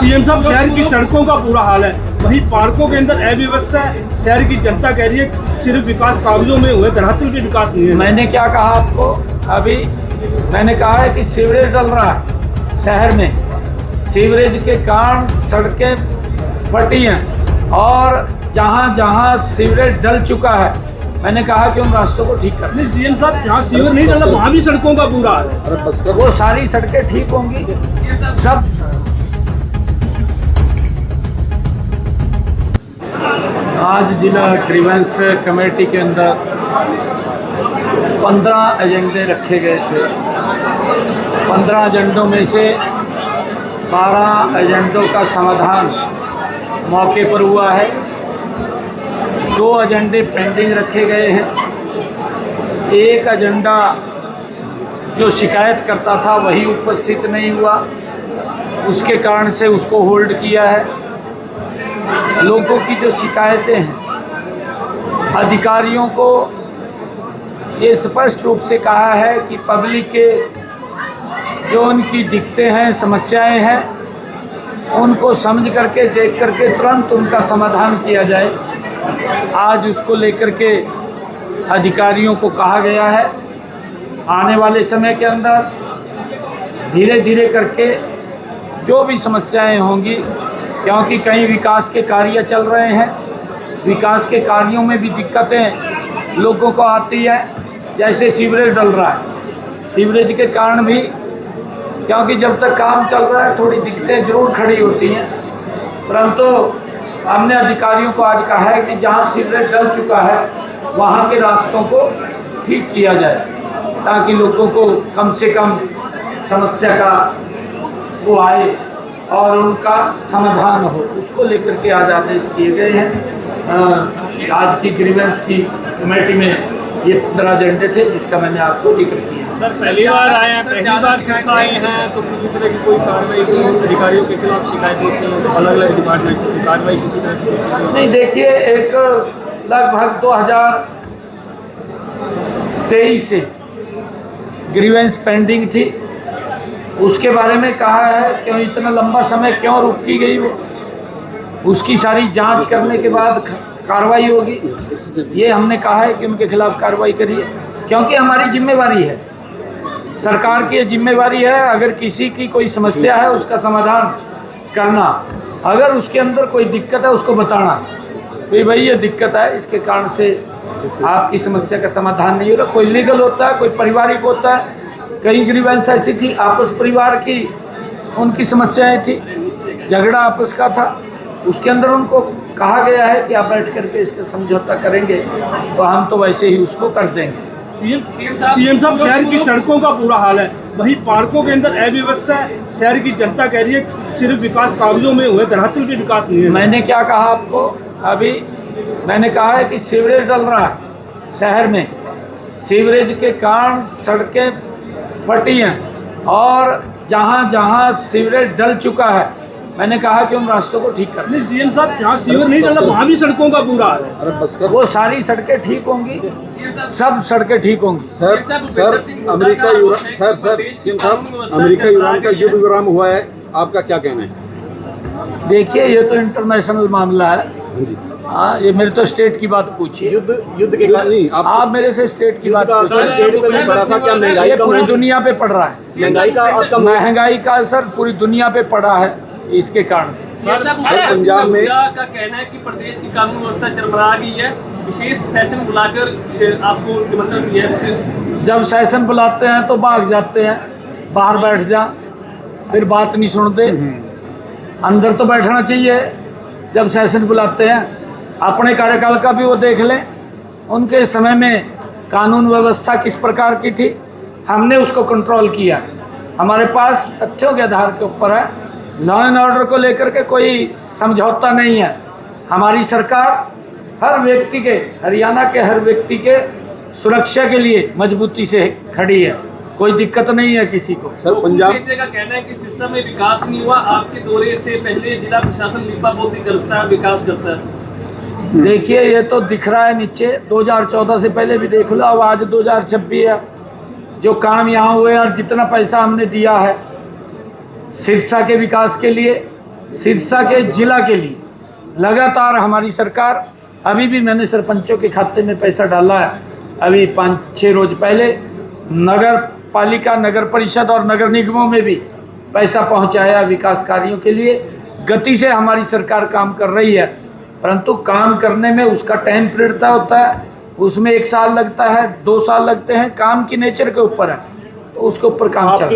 CM साहब, शहर की सड़कों का बुरा हाल है, वहीं पार्कों के अंदर अव्यवस्था है। शहर की जनता कह रही है सिर्फ विकास कागजों में हुए, धरातल पे विकास नहीं है। मैंने क्या कहा आपको अभी? मैंने कहा है कि सीवरेज डल रहा है शहर में, सीवरेज के कारण सड़कें फटी हैं और जहाँ जहाँ सीवरेज डल चुका है मैंने कहा कि उन रास्तों को ठीक करना। सीएम साहब, जहाँ सीवर नहीं डला वहाँ भी सड़कों का बुरा हाल है। वो सारी सड़कें ठीक होंगी सब। आज जिला ग्रीवेंस कमेटी के अंदर 15 एजेंडे रखे गए थे। 15 एजेंडों में से 12 एजेंडों का समाधान मौके पर हुआ है। 2 एजेंडे पेंडिंग रखे गए हैं। एक एजेंडा जो शिकायत करता था वही उपस्थित नहीं हुआ, उसके कारण से उसको होल्ड किया है। लोगों की जो शिकायतें हैं, अधिकारियों को ये स्पष्ट रूप से कहा है कि पब्लिक के जो उनकी दिक्कतें हैं, समस्याएं हैं, उनको समझ करके देख करके तुरंत उनका समाधान किया जाए। आज उसको लेकर के अधिकारियों को कहा गया है आने वाले समय के अंदर धीरे धीरे करके जो भी समस्याएं होंगी, क्योंकि कई विकास के कार्य चल रहे हैं, विकास के कार्यों में भी दिक्कतें लोगों को आती है। जैसे सीवरेज डल रहा है, सीवरेज के कारण भी, क्योंकि जब तक काम चल रहा है थोड़ी दिक्कतें ज़रूर खड़ी होती हैं, परंतु हमने अधिकारियों को आज कहा है कि जहाँ सीवरेज डल चुका है वहाँ के रास्तों को ठीक किया जाए, ताकि लोगों को कम से कम समस्या का वो आए और उनका समाधान हो। उसको लेकर के आज आदेश किए गए हैं। आज की ग्रीवेंस की कमेटी में ये 15 एजेंडे थे जिसका मैंने आपको जिक्र किया। सर, पहली बार आए हैं, पहली बार सिरसा आए हैं, तो किसी तरह की कोई कार्रवाई की? अधिकारियों के खिलाफ शिकायतें थी अलग अलग डिपार्टमेंट से, कोई कार्रवाई किसी तरह की नहीं? देखिए, एक लगभग 2023 से ग्रीवेंस पेंडिंग थी, उसके बारे में कहा है क्यों इतना लंबा समय क्यों रुक की गई, वो उसकी सारी जांच करने के बाद कार्रवाई होगी। ये हमने कहा है कि उनके खिलाफ कार्रवाई करिए, क्योंकि हमारी जिम्मेवारी है, सरकार की ये जिम्मेवारी है। अगर किसी की कोई समस्या है उसका समाधान करना, अगर उसके अंदर कोई दिक्कत है उसको बताना कि भाई ये दिक्कत है, इसके कारण से आपकी समस्या का समाधान नहीं हो रहा। कोई लीगल होता है, कोई पारिवारिक होता है। कई ग्रीवेंस ऐसी थी आपस परिवार की, उनकी समस्याएं थी, झगड़ा आपस का था, उसके अंदर उनको कहा गया है कि आप बैठ करके इसका समझौता करेंगे, तो हम तो वैसे ही उसको कर देंगे। सीएम साहब, शहर की सड़कों का बुरा हाल है, वहीं पार्कों के अंदर अव्यवस्था है। शहर की जनता कह रही है सिर्फ विकास कागजों में हुए, धरातल पे विकास नहीं है। मैंने क्या कहा आपको अभी? मैंने कहा है कि सीवरेज डल रहा है शहर में, सीवरेज के कारण सड़कें फटी हैं और जहाँ जहाँ सीवरेज डल चुका है मैंने कहा कि उन रास्तों को ठीक करना। सीएम साहब, जहाँ सीवर नहीं डला वहाँ भी सड़कों का बुरा हाल है। वो सारी सड़कें ठीक होंगी, सब सड़कें ठीक होंगी। सर, अमेरिका यूनान का युद्ध विराम हुआ है, आपका क्या कहना है? देखिए, ये तो इंटरनेशनल मामला है। हाँ, ये मेरे तो स्टेट की बात पूछिए। युद्ध के कारण नहीं, आप मेरे से स्टेट की बात पूछिए। ये पूरी दुनिया पे पड़ रहा है, महंगाई का असर पूरी दुनिया पे पड़ा है इसके कारण से। पंजाब में का कहना है कि प्रदेश की कानून व्यवस्था चरमरा गई है, विशेष सेशन बुलाकर आपको निमंत्रण दिया है। जब सेशन बुलाते हैं तो भाग जाते हैं, बाहर बैठ जा, फिर बात नहीं सुनते। अंदर तो बैठना चाहिए जब सेशन बुलाते हैं। अपने कार्यकाल का भी वो देख लें, उनके समय में कानून व्यवस्था किस प्रकार की थी, हमने उसको कंट्रोल किया। हमारे पास तथ्यों के आधार के ऊपर है, लॉ एंड ऑर्डर को लेकर के कोई समझौता नहीं है। हमारी सरकार हर व्यक्ति के, हरियाणा के हर व्यक्ति के सुरक्षा के लिए मजबूती से खड़ी है, कोई दिक्कत नहीं है किसी को। सर, पंजाब का कहना है कि सिरसा में विकास नहीं हुआ, आपके दौरे से पहले जिला प्रशासन लीपा पोती करता है, विकास करता है। देखिए, ये तो दिख रहा है नीचे, 2014 से पहले भी देख लो, अब आज 2026 है। जो काम यहाँ हुए और जितना पैसा हमने दिया है सिरसा के विकास के लिए, सिरसा के जिला के लिए लगातार हमारी सरकार, अभी भी मैंने सरपंचों के खाते में पैसा डाला है, अभी 5-6 रोज पहले नगर पालिका, नगर परिषद और नगर निगमों में भी पैसा पहुंचाया विकास कार्यों के लिए। गति से हमारी सरकार काम कर रही है, परंतु काम करने में उसका टाइम पीरियड होता है, उसमें 1 साल लगता है, 2 साल लगते हैं, काम की नेचर के ऊपर है, तो उसके ऊपर काम चल रहा है।